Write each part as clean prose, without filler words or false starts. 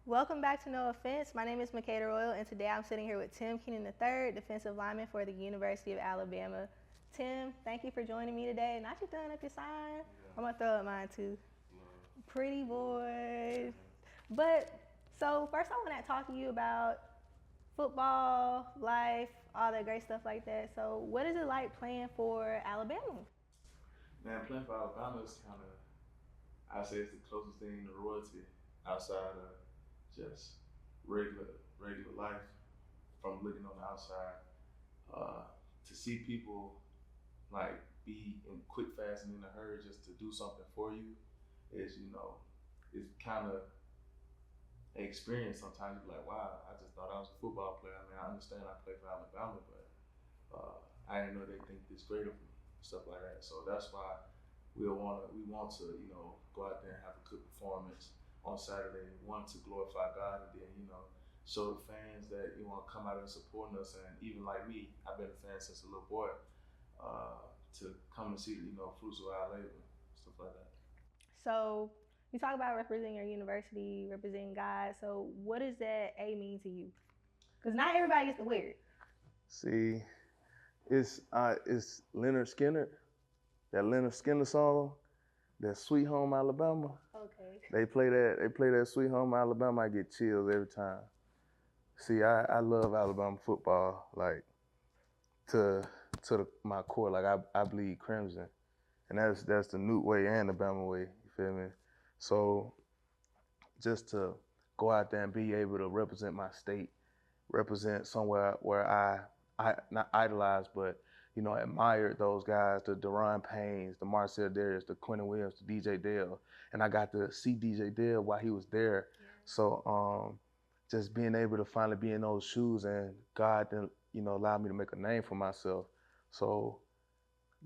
Welcome back to No Offense. My name is Makeda Royal, and today I'm sitting here with Tim Keenan III, defensive lineman for the University of Alabama. Tim, thank you for joining me today. Not you throwing up your sign. I'm going to throw up mine too. Pretty boy. But, so first I want to talk to you about football, life, all that great stuff like that. So what is it like playing for Alabama? Man, playing for Alabama is kind of, I say it's the closest thing to royalty outside of just regular life. From looking on the outside, to see people like be in quick, fast, and in a hurry just to do something for you is, it's kind of an experience. Sometimes you're like, wow, I just thought I was a football player. I mean, I understand I play for Alabama, but I didn't know they think this great of me, stuff like that. So that's why we want to go out there and have a good performance on Saturday. One, to glorify God, and then show the fans that you want to come out and supporting us. And even like me, I've been a fan since a little boy. To come and see fruits of our labor, stuff like that. So you talk about representing your university, representing God. So what does that A mean to you? Because not everybody gets to wear it. See, it's Leonard Skinner, that Leonard Skinner song, that Sweet Home Alabama. Okay. They play that Sweet Home Alabama. I get chills every time. See, I love Alabama football, like my core. Like I bleed crimson, and that's the Newt way and the Bama way. You feel me? So just to go out there and be able to represent my state, represent somewhere where I not idolize, but admired those guys, the Deron Paynes, the Marcel Darius, the Quentin Williams, the DJ Dale, and I got to see DJ Dale while he was there. Yeah. So just being able to finally be in those shoes, and God then allowed me to make a name for myself. So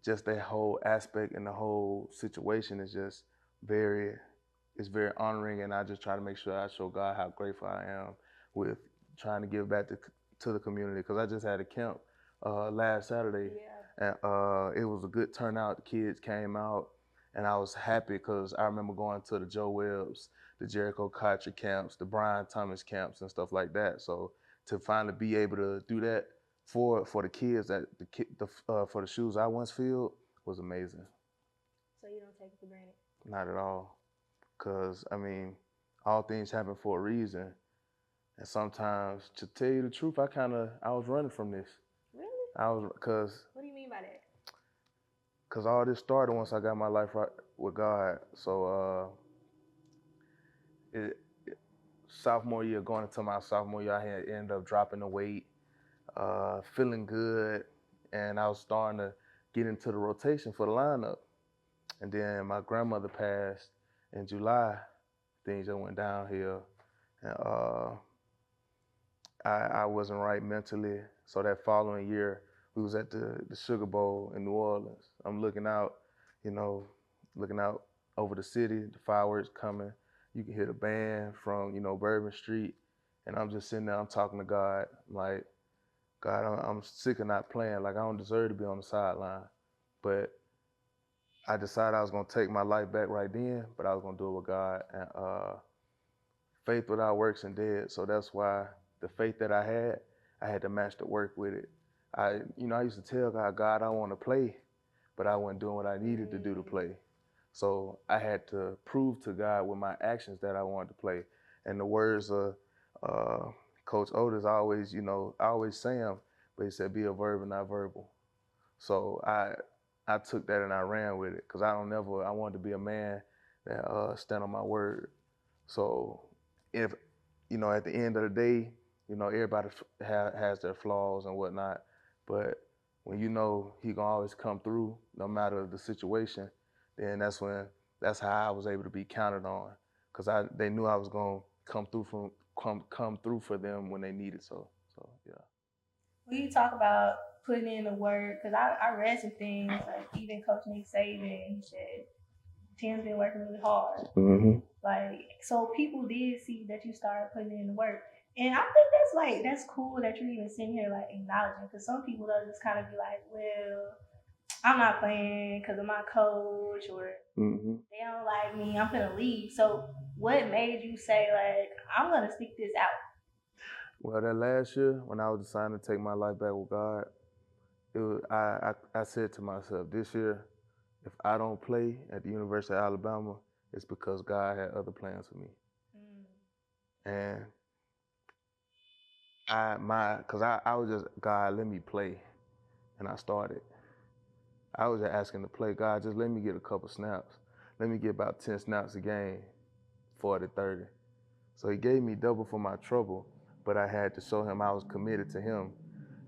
just that whole aspect and the whole situation is just it's very honoring, and I just try to make sure I show God how grateful I am with trying to give back to the community, because I just had a camp last Saturday. Yeah. And it was a good turnout. The kids came out, and I was happy because I remember going to the Joe Webbs, the Jericho Kotcher camps, the Brian Thomas camps, and stuff like that. So to finally be able to do that for the kids, that for the shoes I once filled, was amazing. So you don't take it for granted? Not at all. Because, I mean, all things happen for a reason. And sometimes, to tell you the truth, I was running from this. Really? What do you mean by that? Because all this started once I got my life right with God. So, sophomore year, going into my sophomore year, I had ended up dropping the weight, feeling good, and I was starting to get into the rotation for the lineup. And then my grandmother passed in July. Things just went downhill, and I wasn't right mentally. So that following year, we was at the Sugar Bowl in New Orleans. I'm looking out over the city, the fireworks coming. You can hear the band from Bourbon Street, and I'm just sitting there. I'm talking to God, I'm like, God, I'm sick of not playing. Like, I don't deserve to be on the sideline, but I decided I was gonna take my life back right then, but I was gonna do it with God. And faith without works is dead. So that's why the faith that I had to match the work with it. I used to tell God, I want to play, but I wasn't doing what I needed to do to play. So I had to prove to God with my actions that I wanted to play. And the words of Coach Otis, I always say them, but he said, be a verb and not verbal. So I took that and I ran with it, because I wanted to be a man that stand on my word. So if, at the end of the day, everybody has their flaws and whatnot, but when he gonna always come through no matter the situation, then that's how I was able to be counted on, because they knew I was gonna come through for them when they needed. So yeah. When you talk about putting in the work, because I read some things, like even Coach Nick Saban, he said, Tim's been working really hard. Mm-hmm. Like, so people did see that you started putting in the work. And I think that's cool that you're even sitting here like acknowledging, because some people they'll just kind of be like, well, I'm not playing because of my coach, or they don't like me, I'm gonna leave. So what made you say, like, I'm going to stick this out? Well, that last year when I was deciding to take my life back with God, it was, I said to myself, this year, if I don't play at the University of Alabama, it's because God had other plans for me. And I was just, God, let me play. And I started. I was just asking to play. God, just let me get a couple snaps. Let me get about 10 snaps a game, 40, 30. So he gave me double for my trouble, but I had to show him I was committed to him.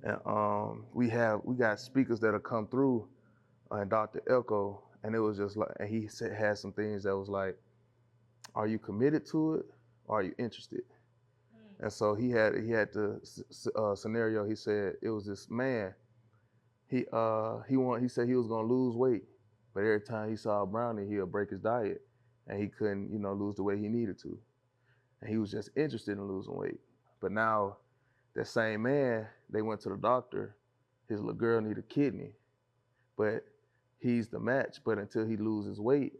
And we got speakers that'll come through, and Dr. Echo, and it was just like, and he had some things that was like, are you committed to it, or are you interested? And so he had the scenario. He said it was this man. He said he was gonna lose weight, but every time he saw a brownie, he'll break his diet, and he couldn't, lose the weight he needed to. And he was just interested in losing weight. But now, that same man, they went to the doctor. His little girl needed a kidney, but he's the match. But until he loses weight,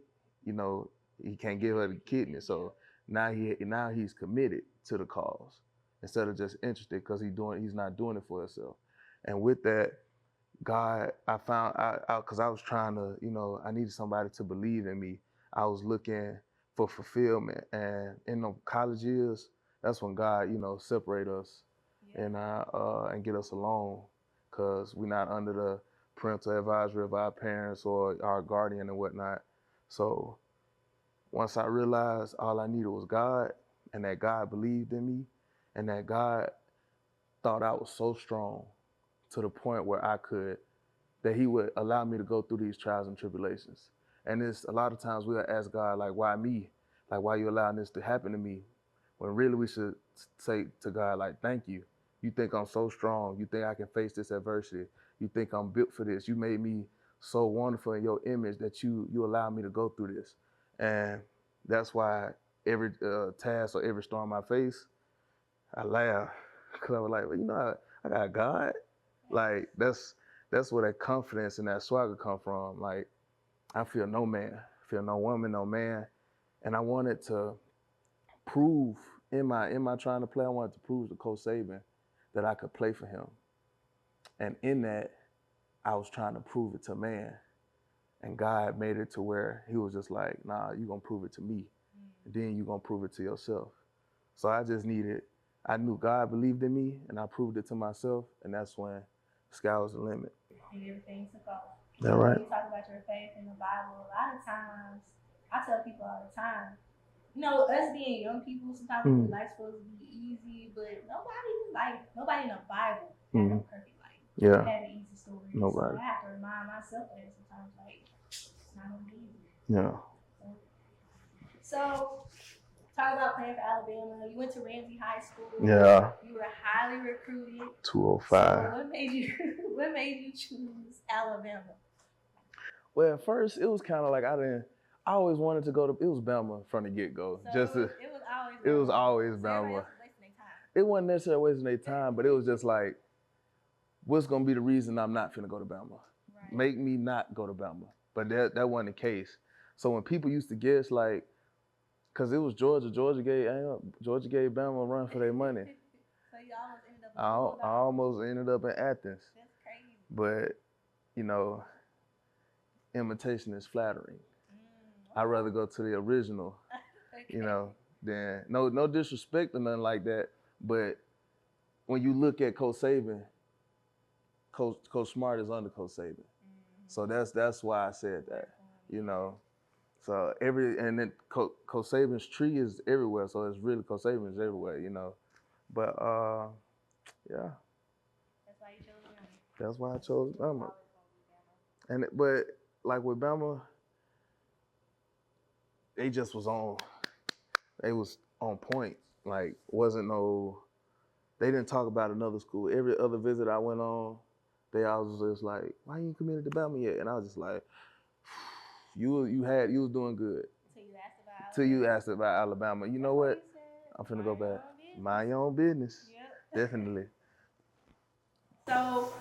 he can't give her the kidney. So now he's committed to the cause instead of just interested because he's not doing it for himself. And with that, God, I found out because I was trying to, I needed somebody to believe in me. I was looking for fulfillment, and in the college years, that's when God, separate us and get us alone, because we're not under the parental advisory of our parents or our guardian and whatnot. So once I realized all I needed was God, and that God believed in me, and that God thought I was so strong to the point where that he would allow me to go through these trials and tribulations. And it's a lot of times we'll ask God, like, why me? Like, why you allowing this to happen to me? When really we should say to God, like, thank you. You think I'm so strong. You think I can face this adversity. You think I'm built for this. You made me so wonderful in your image that you allow me to go through this. And that's why every task or every storm I face, I laugh. Because I was like, well, I got God. Like, that's where that confidence and that swagger come from. Like, I feel no man, feel no woman, no man. And I wanted to prove in my trying to play, I wanted to prove to Coach Saban that I could play for him. And in that, I was trying to prove it to man. And God made it to where he was just like, nah, you're going to prove it to me. And then you're going to prove it to yourself. So I knew God believed in me, and I proved it to myself. And that's when the sky was the limit. And everything took off. That right? When you talk about your faith in the Bible, a lot of times, I tell people all the time, us being young people, sometimes we feel life's supposed to be easy, but nobody in the Bible had a perfect life. Yeah. Had an easy story. Nobody. So I have to remind myself that sometimes, like, it's not gonna be easy. Yeah. So, talk about playing for Alabama. You went to Ramsay High School. Yeah. You were highly recruited. 205. So what made you choose Alabama? Well, at first it was kind of like I always wanted to go to. It was Bama from the get go. So it was always Bama. It wasn't necessarily wasting their time, but it was just like, what's gonna be the reason I'm not finna go to Bama? Right. Make me not go to Bama. But that wasn't the case. So when people used to guess, like, cause it was Georgia gave Bama a run for their money. So you almost ended up. I almost ended up in Athens. That's crazy. But imitation is flattering. I'd rather go to the original, Okay. than no disrespect or nothing like that. But when you look at Coach Saban, Coach Smart is under Coach Saban. So that's why I said that, So and then Coach Saban's tree is everywhere. So it's really Coach Saban is everywhere, But yeah. That's why you chose Bama. That's why I chose Bama. But like with Bama, they just was on. They was on point. Like they didn't talk about another school. Every other visit I went on, they always was just like, "Why you ain't committed to Bama yet?" And I was just like, "You was doing good." Till you asked about Alabama. You know what? I'm finna go back. Mind your own business. Yep. Definitely. So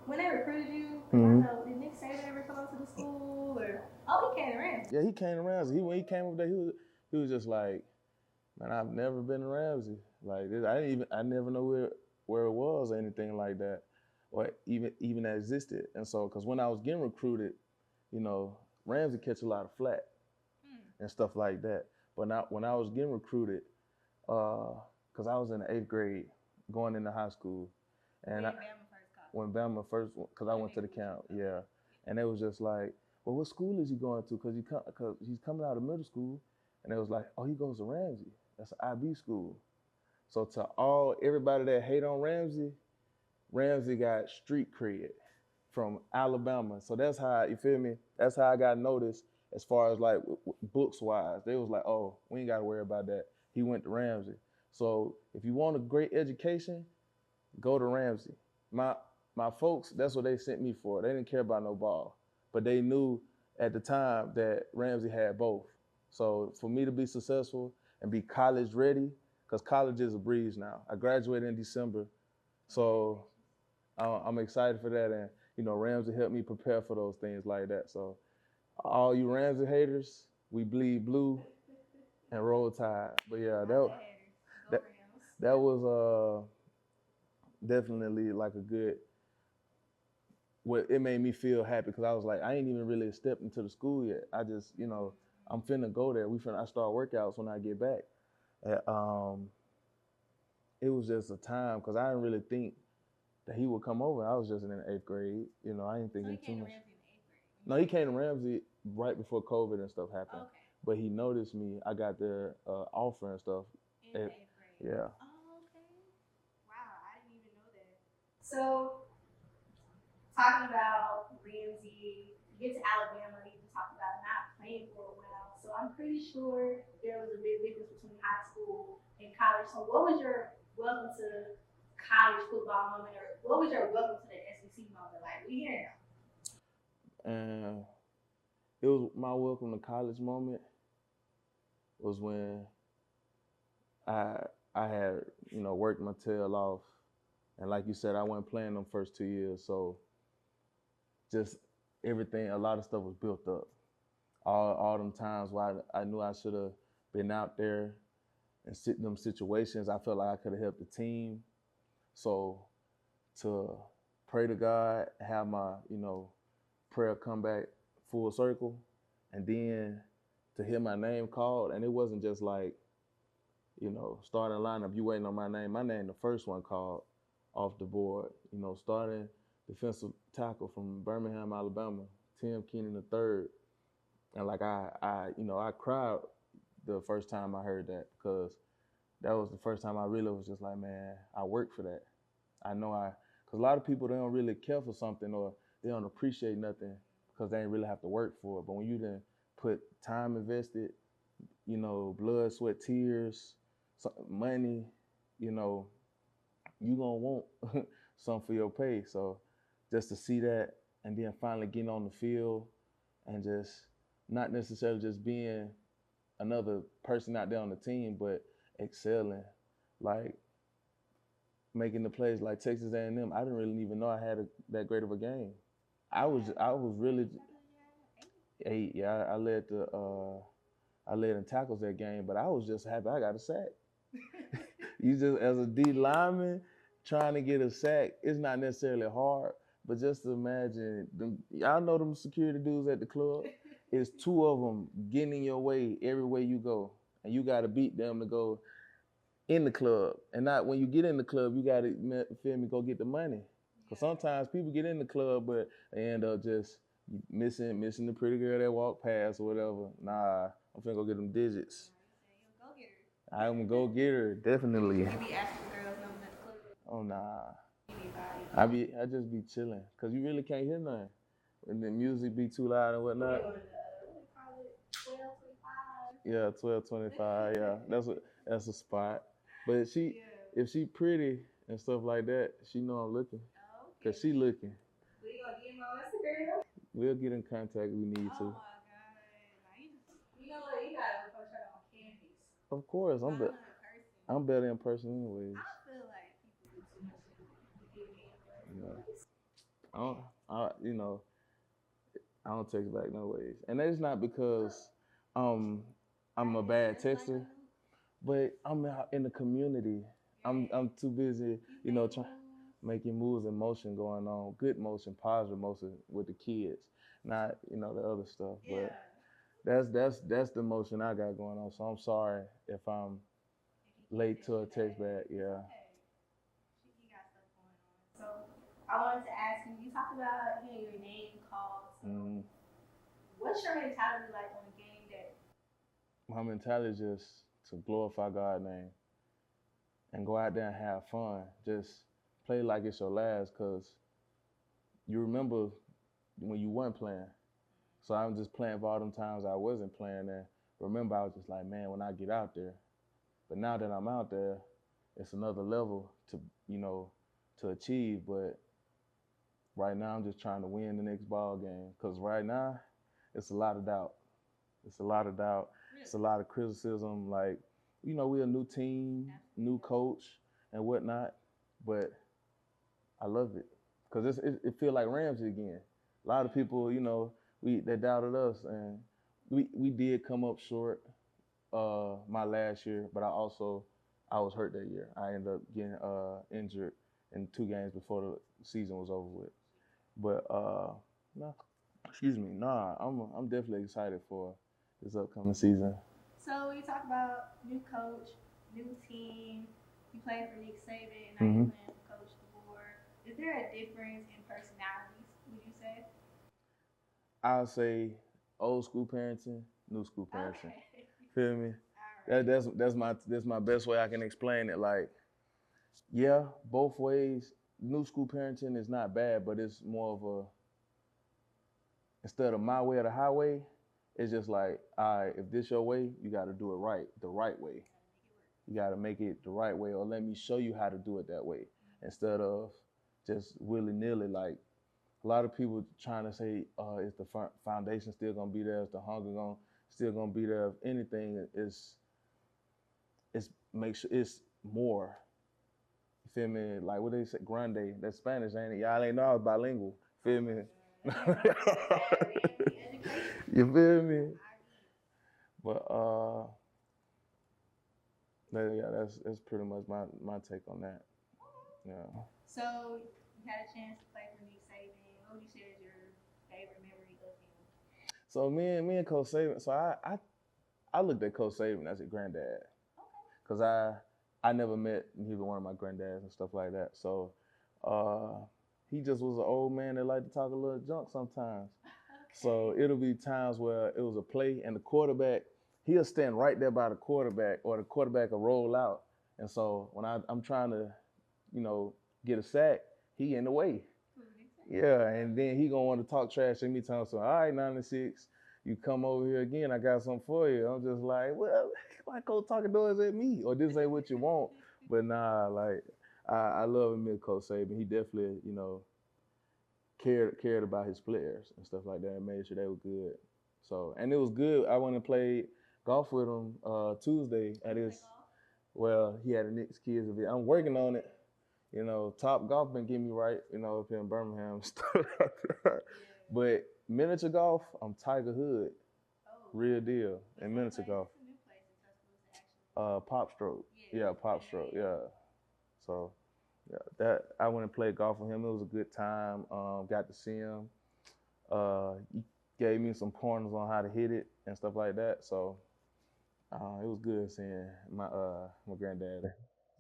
when they recruited you, I don't know, did Nick Saban ever come up to the school or? Oh, he came to Ramsay. Yeah, he came to Ramsay. When he came over there, he was just like, man, I've never been to Ramsay. Like I never know where it was or anything like that, or even that existed. And so, because when I was getting recruited, Ramsay catch a lot of flack and stuff like that. But when I was getting recruited, because I was in the 8th grade going into high school, and when Bama first, because I went to the camp, yeah, and it was just like, well, what school is he going to? Because he's coming out of middle school, and it was like, oh, he goes to Ramsay. That's an IB school. So to everybody that hate on Ramsay, Ramsay got street cred from Alabama. So that's how, you feel me? That's how I got noticed as far as like books wise. They was like, oh, we ain't got to worry about that. He went to Ramsay. So if you want a great education, go to Ramsay. My folks, that's what they sent me for. They didn't care about no ball, but they knew at the time that Ramsay had both. So for me to be successful and be college ready, because college is a breeze now. I graduated in December, so I'm excited for that. And Ramsay helped me prepare for those things like that. So all you Ramsay haters, we bleed blue and roll tide. But yeah, that was definitely like a good. Well, it made me feel happy because I was like, I ain't even really stepped into the school yet. I just, I'm finna go there. I start workouts when I get back. It was just a time because I didn't really think that he would come over. I was just in the 8th grade. I didn't think too much. No, he came to Ramsay right before COVID and stuff happened. Okay. But he noticed me. I got their offer and stuff. In the 8th grade. Yeah. Oh, okay. Wow, I didn't even know that. So, talking about Ramsay, you get to Alabama, you talk about not playing for a while. So I'm pretty sure there was a big difference between high school and college. So what was your welcome to college football moment, or what was your welcome to the SEC moment? Like, we here now. It was my welcome to college moment was when I had, worked my tail off. And like you said, I wasn't playing them first 2 years. So just everything, a lot of stuff was built up. All them times where I knew I should have been out there and sit in them situations, I felt like I could have helped the team. So to pray to God, have my, prayer come back full circle, and then to hear my name called, and it wasn't just like, starting lineup, you waiting on my name the first one called off the board, starting defensive tackle from Birmingham, Alabama, Tim Keenan III. And like I cried the first time I heard that, because that was the first time I really was just like, man, I worked for that. I know because a lot of people, they don't really care for something, or they don't appreciate nothing because they ain't really have to work for it. But when you done put time invested, blood, sweat, tears, money, you gonna want something for your pay. So just to see that, and then finally getting on the field and just not necessarily just being another person out there on the team, but excelling, like making the plays like Texas A&M. I didn't really even know I had that great of a game. I was really 8. Yeah, I led in tackles that game, but I was just happy I got a sack. You just, as a D lineman, trying to get a sack, it's not necessarily hard, but just imagine y'all know them security dudes at the club. It's 2 of them getting in your way everywhere you go, and you got to beat them to go in the club. And not when you get in the club, you got to go get the money. Because sometimes people get in the club, but they end up just missing the pretty girl that walked past or whatever. Nah, I'm finna go get them digits. I'm a go-getter, definitely. You be asking girls numbers at the club? Oh, nah. I just be chilling, because you really can't hear nothing. And the music be too loud and whatnot. What do they call it? 1225? Yeah, 1225, yeah. That's a spot. But if she pretty and stuff like that, she know I'm looking. Oh, okay. Because she looking. We gonna get him on Instagram? We'll get in contact if we need to. Oh my God. You know what? You gotta approach her on campus. Of course, I'm better in person anyways. I feel like people do too much in the I don't text back no ways. And that's not because I'm a bad texter, but I'm out in the community. I'm too busy, you know, trying making moves and motion going on, good motion, positive motion with the kids, not you know the other stuff. But that's the motion I got going on. So I'm sorry if I'm late to a text back. Yeah. You got stuff going on. So I wanted to ask you. You talked about your name called. So what's your mentality like on a game day? My mentality is just to glorify God's name and go out there and have fun. Just play like it's your last, cause you remember when you weren't playing. So I'm just playing for all them times I wasn't playing, and remember I was just like, man, when I get out there. But now that I'm out there, it's another level to, you know, to achieve. But right now I'm just trying to win the next ball game, because right now it's a lot of doubt. It's a lot of doubt. Really? It's a lot of criticism. Like, you know, we're a new team, new coach and whatnot, but I love it, because it feels like Ramsay again. A lot of people, you know, they doubted us, and we did come up short my last year, but I was hurt that year. I ended up getting injured in 2 games before the season was over with. But I'm definitely excited for this upcoming season. So you talk about new coach, new team. You played for Nick Saban, now you're playing for Coach DeBoer. Is there a difference in personalities, would you say? I'll say old school parenting, new school parenting. Okay. Feel me? Right. That's my best way I can explain it. Like, yeah, both ways. New school parenting is not bad, but it's more of a, instead of my way or the highway, it's just like, all right, if this your way, you got to do it right, the right way. You got to make it the right way, or let me show you how to do it that way, instead of just willy-nilly. Like, a lot of people trying to say, is the foundation still going to be there? Is the hunger still going to be there? If anything, it's make sure it's more. You feel me? Like what they say, grande. That's Spanish, ain't it? Y'all ain't know I was bilingual. Feel me? You feel me? But yeah, that's pretty much my take on that. Yeah. So you had a chance to play for Nick Saban. What would you say is your favorite memory of him? So me and Coach Saban. So I looked at Coach Saban as a granddad. Okay. Cause I never met neither one of my granddads and stuff like that. So he just was an old man that liked to talk a little junk sometimes. Okay. So it'll be times where it was a play and the quarterback, he'll stand right there by the quarterback, or the quarterback will roll out. And so when I'm trying to, you know, get a sack, he in the way. Yeah, and then he gonna want to talk trash to me, telling so, all right, 96, you come over here again, I got something for you. I'm just like, well, why go talking noise at me? Or this ain't what you want. But nah, like, I love him, Coach Saban. He definitely, you know, cared about his players and stuff like that, and made sure they were good. So, and it was good. I went and played golf with him Tuesday at his, well, he had a Knicks kids event. I'm working on it. You know, Top Golf been getting me right, you know, up here in Birmingham and stuff like that. But miniature golf, I'm Tiger Hood. Real deal in miniature golf. Pop Stroke. Yeah, Pop Stroke, yeah. So, yeah, that I went and played golf with him. It was a good time. Got to see him. He gave me some pointers on how to hit it and stuff like that. So, it was good seeing my granddad.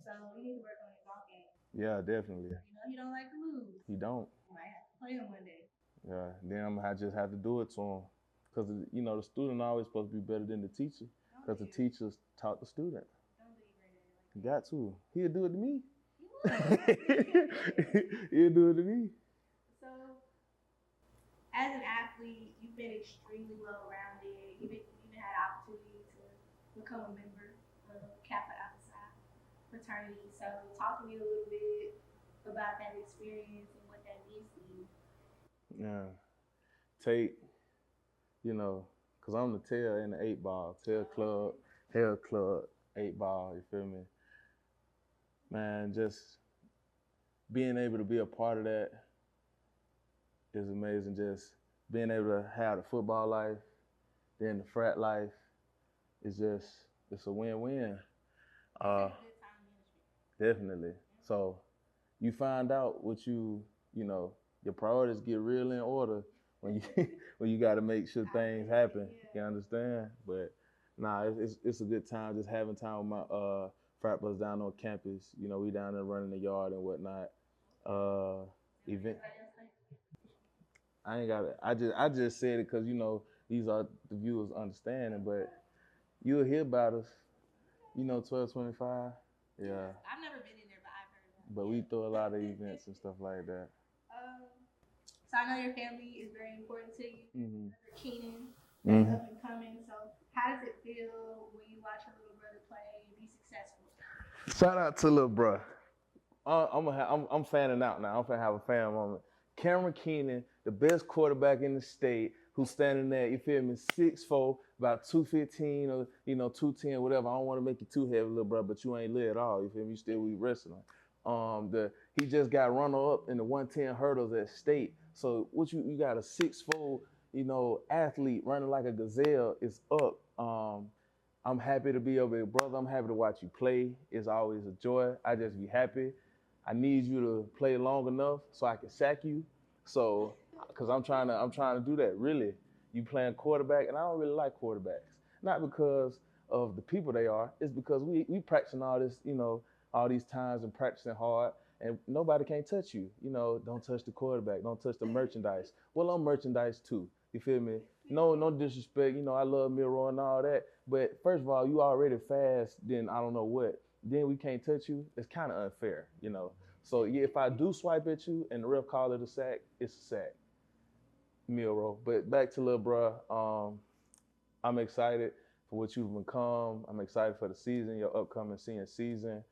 So you need to work on your golf game. Yeah, definitely. You know he don't like to lose. He don't. You might have to play him one day. Yeah, then I'm gonna just have to do it to him, because you know the student always supposed to be better than the teacher, because the teachers taught the student. Don't do it. You got to. He'll do it to me. He'll do it to me. So, as an athlete, you've been extremely well-rounded. You've even had the opportunity to become a member of Kappa Alpha Psi fraternity. So, talk to me a little bit about that experience and what that means to you. Yeah. Take, you know, because I'm the tail in the 8 ball, tail club, hair club, 8 ball, you feel me? Man, just being able to be a part of that is amazing. Just being able to have the football life, then the frat life, it's a win-win. Uh, Definitely. So you find out what you know, your priorities get real in order when you when you got to make sure things happen. You understand? But nah, it's a good time just having time with my frat brothers down on campus. You know, we down there running the yard and whatnot. Uh, event. I ain't got it. I just said it because you know these are the viewers understanding, but you'll hear about us. You know, 1225. Yeah. I've never been in there, but I've heard of it. But we throw a lot of events and stuff like that. So I know your family is very important to you. Mm-hmm. Keenan, Mm-hmm. up and coming. So how does it feel when you watch your little brother play and be successful? Shout out to little bruh. I'm fanning out now. I'm finna have a fan moment. Cameron Keenan, the best quarterback in the state, who's standing there, you feel me, 6'4", about 215 or 210, whatever. I don't want to make you too heavy, little bro, but you ain't lit at all. You feel me? You still be wrestling. He just got runner up in the 110 hurdles at state. So what you got a 6'4", athlete running like a gazelle is up. I'm happy to be over here, brother. I'm happy to watch you play. It's always a joy. I just be happy. I need you to play long enough so I can sack you. So, cause I'm trying to do that. Really, you playing quarterback, and I don't really like quarterbacks. Not because of the people they are. It's because we practicing all this, all these times and practicing hard, and nobody can touch you. Don't touch the quarterback. Don't touch the merchandise. Well, I'm merchandise too. You feel me? No disrespect. I love Miro and all that. But first of all, you already fast. Then I don't know what. Then we can't touch you. It's kind of unfair, So yeah, if I do swipe at you and the ref call it a sack, it's a sack. Miro. But back to little bruh. I'm excited for what you've become. I'm excited for the season, your upcoming senior season.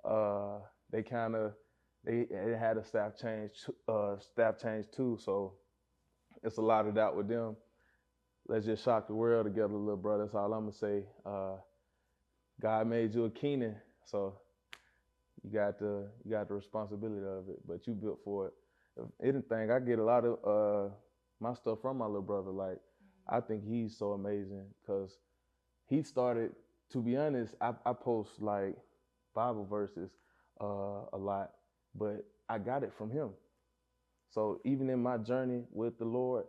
They had a staff change too, so it's a lot of doubt with them. Let's just shock the world together, little brother. That's all I'm gonna say. God made you a Keenan, so you got the responsibility of it, but you built for it. If anything, I get a lot of my stuff from my little brother. Like, I think he's so amazing because he started. To be honest, I post like Bible verses a lot, but I got it from him. So even in my journey with the Lord,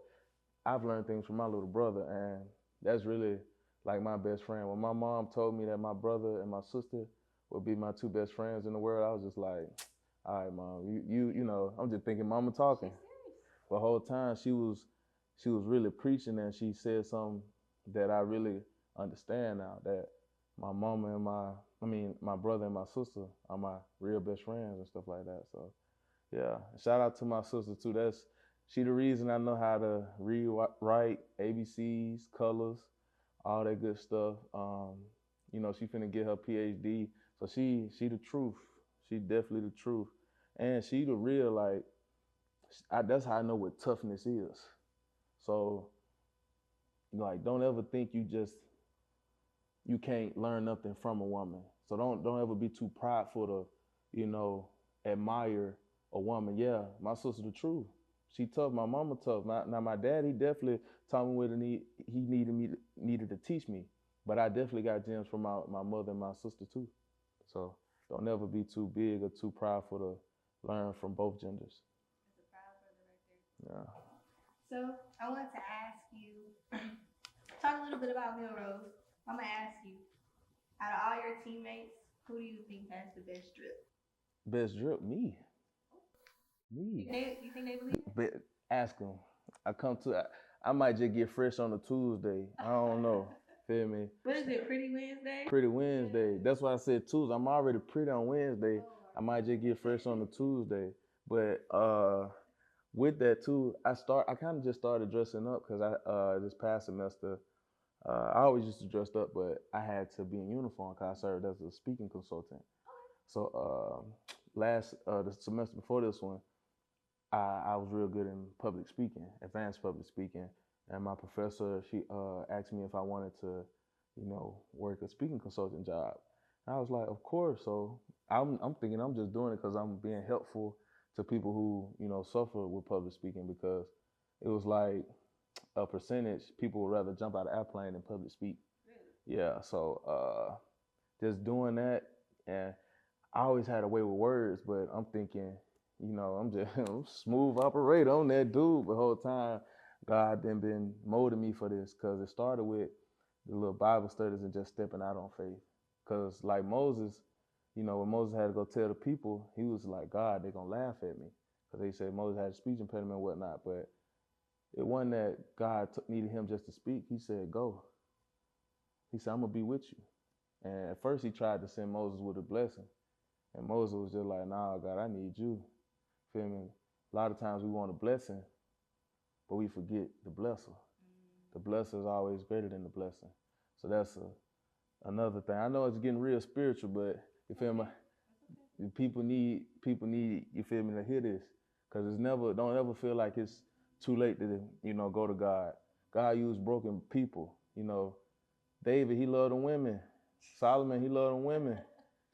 I've learned things from my little brother, and that's really like my best friend. When my mom told me that my brother and my sister would be my two best friends in the world, I was just like, all right, mom, you I'm just thinking mama talking. The whole time she was really preaching, and she said something that I really understand now, that my mama and my brother and my sister are my real best friends and stuff like that. So yeah, shout out to my sister too. She the reason I know how to read, write, ABCs, colors, all that good stuff. She finna get her PhD, so she the truth. She definitely the truth, and she the real that's how I know what toughness is. So don't ever think you can't learn nothing from a woman. So don't ever be too prideful to admire a woman. Yeah, my sister the truth. She tough. My mama tough. Now my dad, he definitely taught me what he needed to teach me. But I definitely got gems from my mother and my sister too. So don't ever be too big or too prideful to learn from both genders. That's a proud brother right there. Yeah. So I wanted to ask you, talk a little bit about Milrose. I'm gonna ask you, out of all your teammates, who do you think has the best drip? Best drip? Me. You think they believe it? But ask them. I might just get fresh on a Tuesday. I don't know. Feel me? What is it, Pretty Wednesday? Pretty Wednesday. That's why I said Tuesday. I'm already pretty on Wednesday. I might just get fresh on a Tuesday. But with that too, I kind of just started dressing up because this past semester, I always used to dress up, but I had to be in uniform because I served as a speaking consultant. So the semester before this one, I was real good in public speaking, advanced public speaking, and my professor, she asked me if I wanted to, work a speaking consultant job. And I was like, of course. So I'm thinking I'm just doing it because I'm being helpful to people who suffer with public speaking, because it was like a percentage people would rather jump out of airplane than public speak. Really? Yeah, so just doing that, and I always had a way with words, but I'm thinking, I'm just I'm smooth operator on that dude. The whole time, God then been molding me for this, because it started with the little Bible studies and just stepping out on faith. Because like Moses, when Moses had to go tell the people, he was like, God, they're gonna laugh at me, because they said Moses had a speech impediment and whatnot. But it wasn't that God needed him just to speak. He said, go. He said, I'm gonna be with you. And at first he tried to send Moses with a blessing. And Moses was just like, nah, God, I need you. Feel me? A lot of times we want a blessing, but we forget the blesser. The blesser is always greater than the blessing. So that's another thing. I know it's getting real spiritual, but you feel me? People need, you feel me, to hear this. Because don't ever feel like it's too late to, go to God. God used broken people. David, he loved the women. Solomon, he loved the women.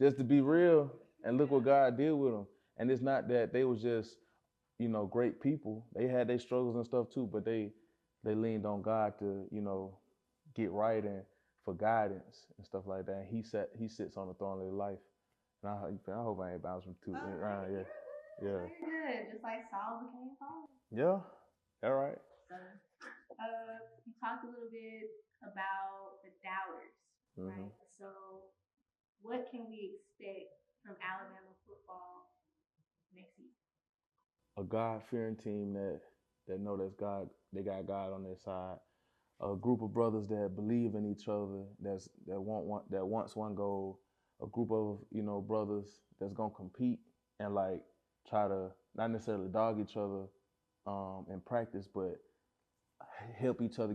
Just to be real, and look what God did with them. And it's not that they was just, great people. They had their struggles and stuff too, but they leaned on God to, get right and for guidance and stuff like that. And he sits on the throne of their life. And I hope I ain't bouncing too around. Yeah. Very good. Just like Saul became Paul. Yeah. All right. So, you talked a little bit about the doubters, right? So, what can we expect from Alabama football next season? A God-fearing team that know that's God. They got God on their side. A group of brothers that believe in each other. That wants one goal. A group of brothers that's gonna compete and like try to not necessarily dog each other in practice, but help each other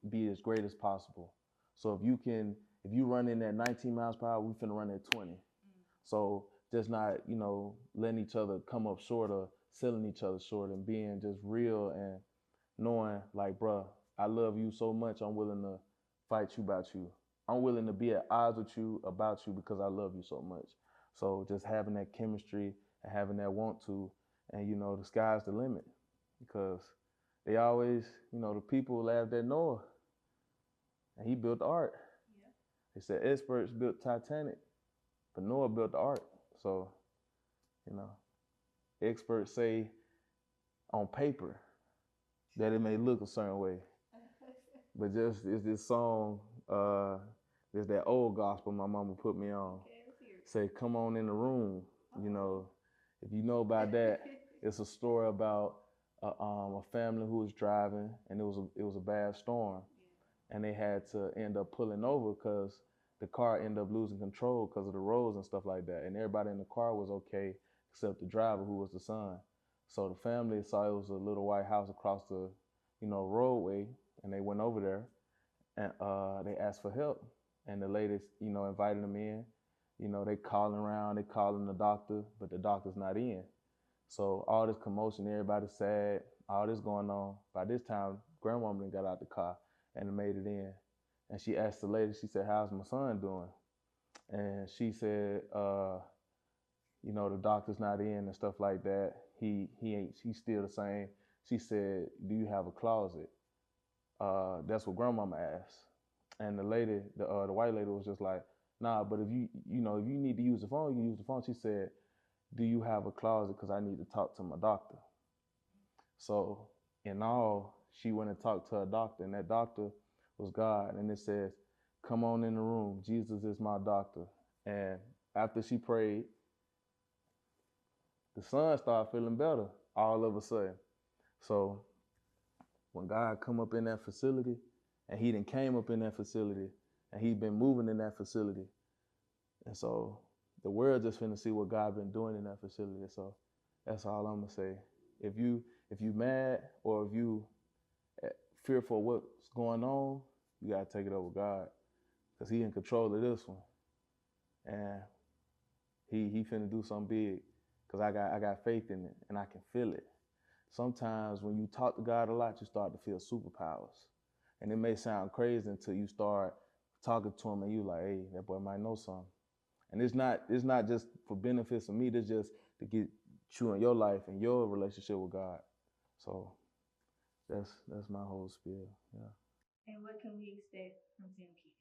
be as great as possible. So if you run in at 19 miles per hour, we finna run at 20. So just not, letting each other come up short or selling each other short, and being just real and knowing like, bruh, I love you so much, I'm willing to fight you about you. I'm willing to be at odds with you about you because I love you so much. So just having that chemistry and having that want to, and the sky's the limit, because they always, the people laughed at Noah, and he built the ark. Yeah. They said experts built Titanic, but Noah built the ark. So, experts say on paper that it may look a certain way, but just it's this song, there's that old gospel my mama put me on. Say, come on in the room. If you know about that, it's a story about a family who was driving, and it was a bad storm, and they had to end up pulling over because the car ended up losing control because of the roads and stuff like that. And everybody in the car was okay except the driver, who was the son. So the family saw it was a little white house across the, roadway, and they went over there, and they asked for help. And the ladies, invited them in. They calling around, they calling the doctor, but the doctor's not in. So all this commotion, everybody's sad, all this going on. By this time, grandmama got out the car and made it in. And she asked the lady, she said, how's my son doing? And she said, the doctor's not in and stuff like that. He's still the same. She said, do you have a closet? That's what grandmama asked. And the lady, the white lady was just like, nah, but if you need to use the phone, you can use the phone. She said, do you have a closet? Because I need to talk to my doctor. So in all, she went and talked to her doctor, and that doctor was God. And it says, come on in the room. Jesus is my doctor. And after she prayed, the son started feeling better all of a sudden. So when God come up in that facility, and he done came up in that facility, and he's been moving in that facility. And so the world just finna see what God been doing in that facility. So that's all I'm gonna say. If you mad, or if you fearful of what's going on, you gotta take it over God, because he in control of this one. And he finna do something big, because I got faith in it, and I can feel it. Sometimes when you talk to God a lot, you start to feel superpowers. And it may sound crazy until you start talking to him and you like, hey, that boy might know something. And it's not just for benefits of me, it's just to get you in your life and your relationship with God. So that's my whole spiel. Yeah. And what can we expect from Tim Keenan?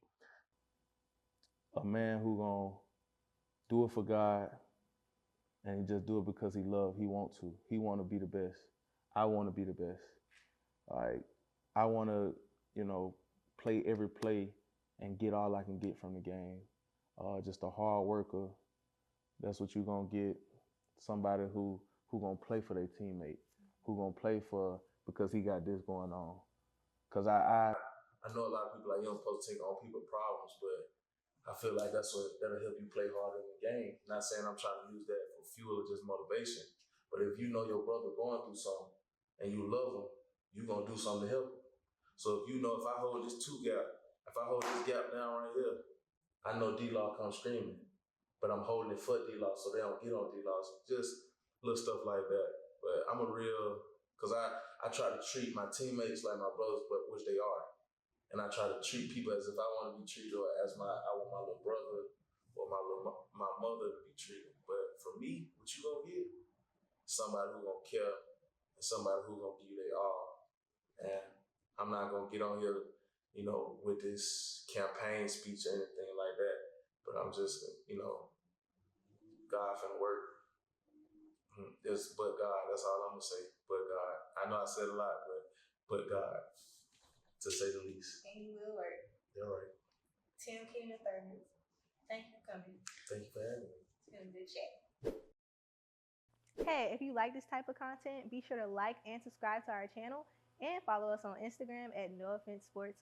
a man who gonna do it for God, and he just do it because he love. He want to. He want to be the best. I want to be the best. Like, I want to, play every play and get all I can get from the game. Just a hard worker. That's what you're gonna get. Somebody who gonna play for their teammate, who gonna play for because he got this going on. Cause I know a lot of people like, you don't supposed to take on people's problems, but I feel like that'll help you play harder in the game. Not saying I'm trying to use that for fuel or just motivation, but if you know your brother going through something and you love him, you're gonna do something to help him. So if you know, if I hold this if I hold this gap down right here, I know D-Law comes screaming, but I'm holding it for D-Law so they don't get on D-Law. So just little stuff like that. But I'm because I try to treat my teammates like my brothers, but which they are. And I try to treat people as if I want to be treated, or as I want my little brother or my mother to be treated. But for me, what you gonna get? Somebody who gonna care and somebody who gonna give you their all. And I'm not gonna get on here, with this campaign speech or anything like that. But I'm just, God finna work. But God. That's all I'm gonna say. But God. I know I said a lot, but God, to say the least. And you will work. You're right. Tim Keenan III. Thank you for coming. Thank you for having me. It's been a good chat. Hey, if you like this type of content, be sure to like and subscribe to our channel and follow us on Instagram at NoOffenseSports_.